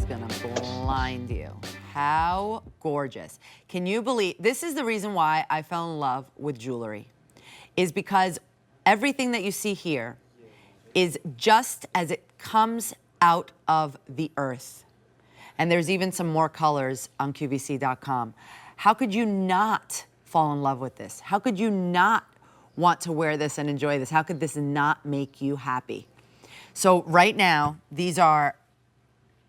is gonna blind you. How gorgeous. Can you believe, this is the reason why I fell in love with jewelry, is because everything that you see here is just as it comes out of the earth. And there's even some more colors on QVC.com. How could you not fall in love with this? How could you not want to wear this and enjoy this? How could this not make you happy? So right now, these are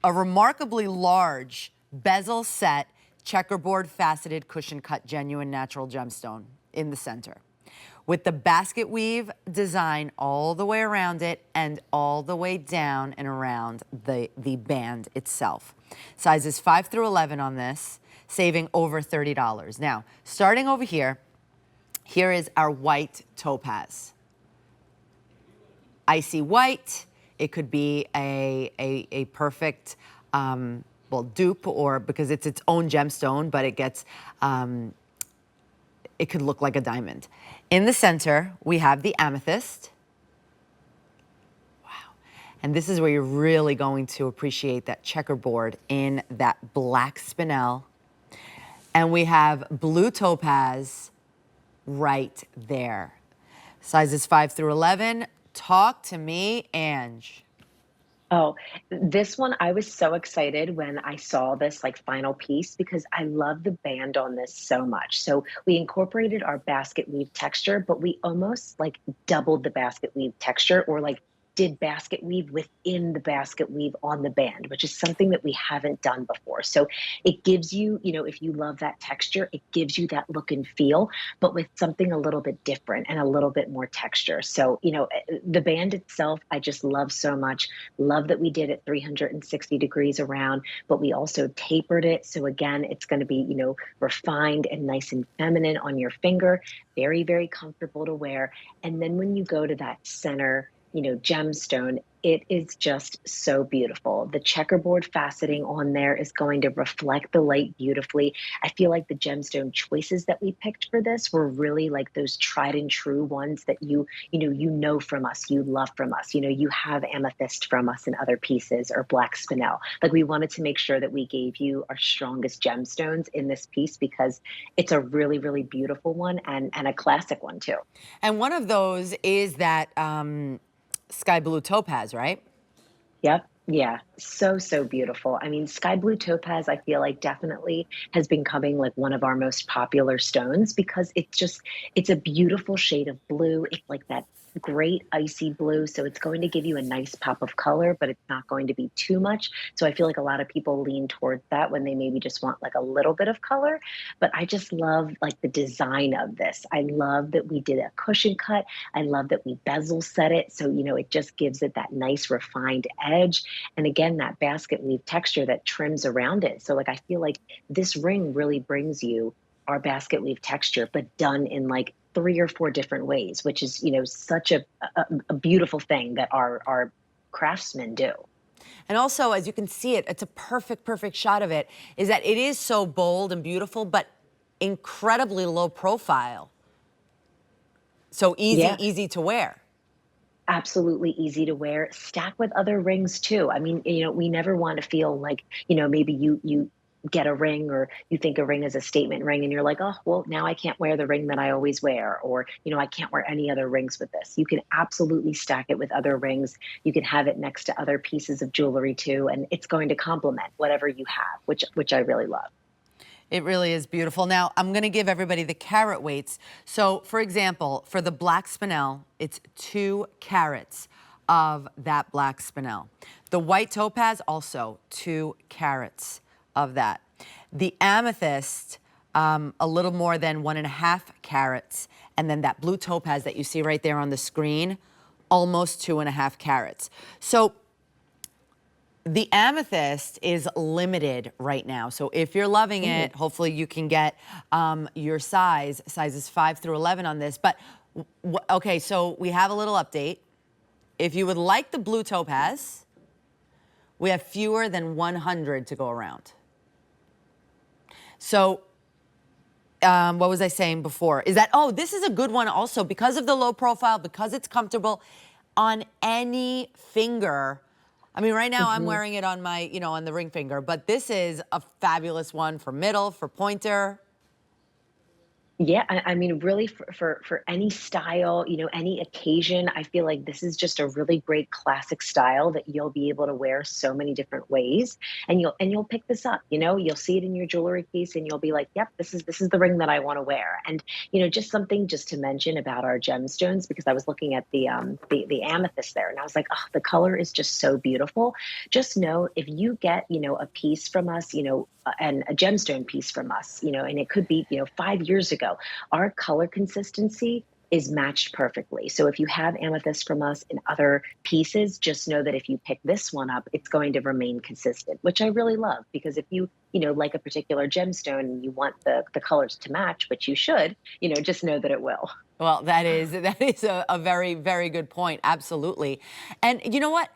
a remarkably large bezel set, checkerboard faceted cushion cut genuine natural gemstone in the center, with the basket weave design all the way around it and all the way down and around the band itself. Sizes 5 through 11 on this, saving over $30. Now, starting over here, here is our white topaz. Icy white. It could be a perfect, well, dupe, or because it's its own gemstone, but it gets, it could look like a diamond. In the center, we have the amethyst. Wow. And this is where you're really going to appreciate that checkerboard in that black spinel. And we have blue topaz right there. Sizes 5 through 11. Talk to me, Ange. Oh, this one, I was so excited when I saw this like final piece because I love the band on this so much. So we incorporated our basket weave texture, but we almost like doubled the basket weave texture, or like did basket weave within the basket weave on the band, which is something that we haven't done before. So it gives you, you know, if you love that texture, it gives you that look and feel, but with something a little bit different and a little bit more texture. So, you know, the band itself, I just love so much. Love that we did it 360 degrees around, but we also tapered it. So again, it's going to be, you know, refined and nice and feminine on your finger. Very, very comfortable to wear. And then when you go to that center, you know, gemstone, it is just so beautiful. The checkerboard faceting on there is going to reflect the light beautifully. I feel like the gemstone choices that we picked for this were really like those tried and true ones that you know from us, you love from us. You know, you have amethyst from us in other pieces, or black spinel. Like, we wanted to make sure that we gave you our strongest gemstones in this piece because it's a really, really beautiful one and a classic one too. And one of those is that sky blue topaz, right? Yep. Yeah. So, so beautiful. I mean, sky blue topaz, I feel like definitely has been becoming like one of our most popular stones because it's a beautiful shade of blue. It's like that great icy blue. So it's going to give you a nice pop of color, but it's not going to be too much. So I feel like a lot of people lean towards that when they maybe just want like a little bit of color. But I just love like the design of this. I love that we did a cushion cut. I love that we bezel set it. So, you know, it just gives it that nice refined edge. And again, that basket weave texture that trims around it. So like, I feel like this ring really brings you our basket weave texture, but done in like 3 or 4 different ways, which is, you know, such a beautiful thing that our craftsmen do. And also, as you can see it, it's a perfect shot of it, is that it is so bold and beautiful, but incredibly low profile. So easy to wear. Absolutely easy to wear. Stack with other rings too. I mean, you know, we never want to feel like, you know, maybe you get a ring, or you think a ring is a statement ring and you're like, oh, well, now I can't wear the ring that I always wear, or, you know, I can't wear any other rings with this. You can absolutely stack it with other rings. You can have it next to other pieces of jewelry too, and it's going to complement whatever you have, which I really love. It really is beautiful. Now, I'm going to give everybody the carat weights. So, for example, for the black spinel, it's 2 carats of that black spinel. The white topaz, also 2 carats of that. The amethyst, a little more than 1.5 carats. And then that blue topaz that you see right there on the screen, almost 2.5 carats. So the amethyst is limited right now. So if you're loving it, hopefully you can get your sizes 5 through 11 on this. But okay, so we have a little update. If you would like the blue topaz, we have fewer than 100 to go around. So what was I saying before? Is that, oh, this is a good one also because of the low profile, because it's comfortable on any finger. I mean, right now I'm wearing it on my, you know, on the ring finger, but this is a fabulous one for middle, for pointer. Yeah, I mean, really for any style, you know, any occasion, I feel like this is just a really great classic style that you'll be able to wear so many different ways. And you'll pick this up, you know, you'll see it in your jewelry case and you'll be like, yep, this is the ring that I want to wear. And, you know, just something just to mention about our gemstones, because I was looking at the amethyst there and I was like, oh, the color is just so beautiful. Just know if you get, you know, a piece from us, you know, and a gemstone piece from us, you know, and it could be, you know, 5 years ago, our color consistency is matched perfectly. So if you have amethyst from us in other pieces, just know that if you pick this one up, it's going to remain consistent, which I really love, because if you know, like a particular gemstone and you want the colors to match, which you should, you know, just know that it will. Well, that is a very, very good point. Absolutely. And you know what?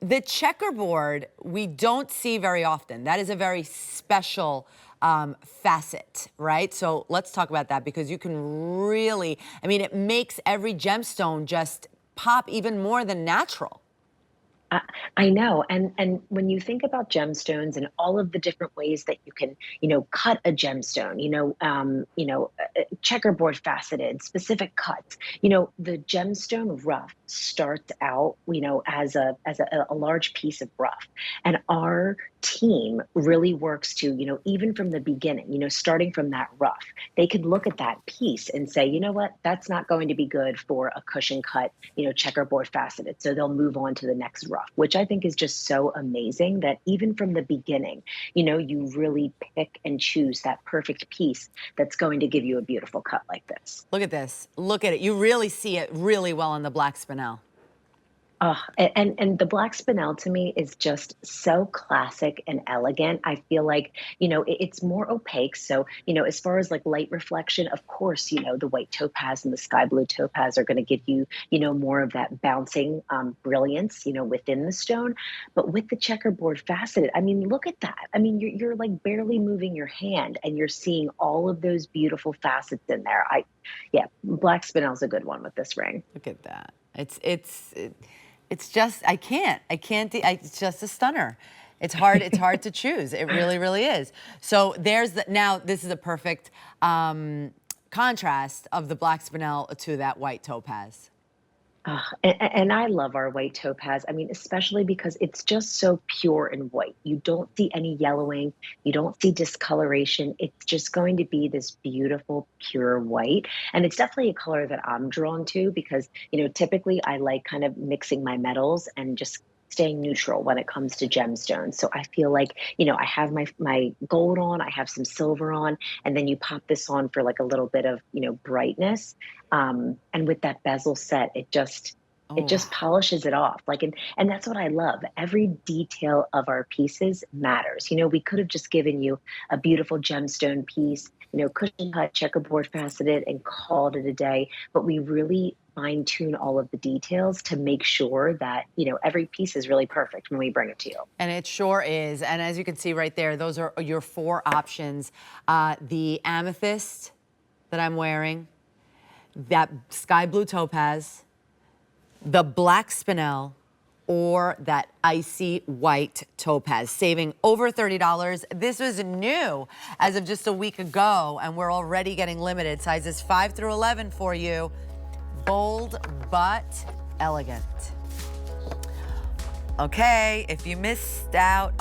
The checkerboard, we don't see very often. That is a very special facet, right? So let's talk about that, because you can really, I mean, it makes every gemstone just pop even more than natural. I I know, and when you think about gemstones and all of the different ways that you can, you know, cut a gemstone, checkerboard faceted, specific cuts. You know, the gemstone rough starts out, you know, as a large piece of rough, and our team really works to, you know, even from the beginning, you know, starting from that rough, they could look at that piece and say, you know what, that's not going to be good for a cushion cut, you know, checkerboard faceted. So they'll move on to the next rough, which I think is just so amazing that even from the beginning, you know, you really pick and choose that perfect piece that's going to give you a beautiful cut like this. Look at this. Look at it. You really see it really well in the black spinel. And the black spinel to me is just so classic and elegant. I feel like, you know, it's more opaque. So, you know, as far as like light reflection, of course, you know, the white topaz and the sky blue topaz are going to give you, you know, more of that bouncing brilliance, you know, within the stone. But with the checkerboard faceted, I mean, look at that. I mean, you're like barely moving your hand and you're seeing all of those beautiful facets in there. Yeah, black spinel's a good one with this ring. Look at that. It's just, I can't, it's just a stunner. It's hard to choose. It really, really is. So now this is a perfect contrast of the black spinel to that white topaz. And I love our white topaz. I mean, especially because it's just so pure and white. You don't see any yellowing. You don't see discoloration. It's just going to be this beautiful, pure white. And it's definitely a color that I'm drawn to because, you know, typically I like kind of mixing my metals and just staying neutral when it comes to gemstones. So I feel like, you know, I have my gold on, I have some silver on, and then you pop this on for like a little bit of, you know, brightness. And with that bezel set, it just polishes it off. Like, and that's what I love. Every detail of our pieces matters. You know, we could have just given you a beautiful gemstone piece, you know, cushion cut, checkerboard faceted, and called it a day. But we really fine tune all of the details to make sure that, you know, every piece is really perfect when we bring it to you. And it sure is. And as you can see right there, those are your 4 options. The amethyst that I'm wearing, that sky blue topaz, the black spinel, or that icy white topaz, saving over $30. This was new as of just a week ago, and we're already getting limited. Sizes 5 through 11 for you. Bold but elegant. Okay, if you missed out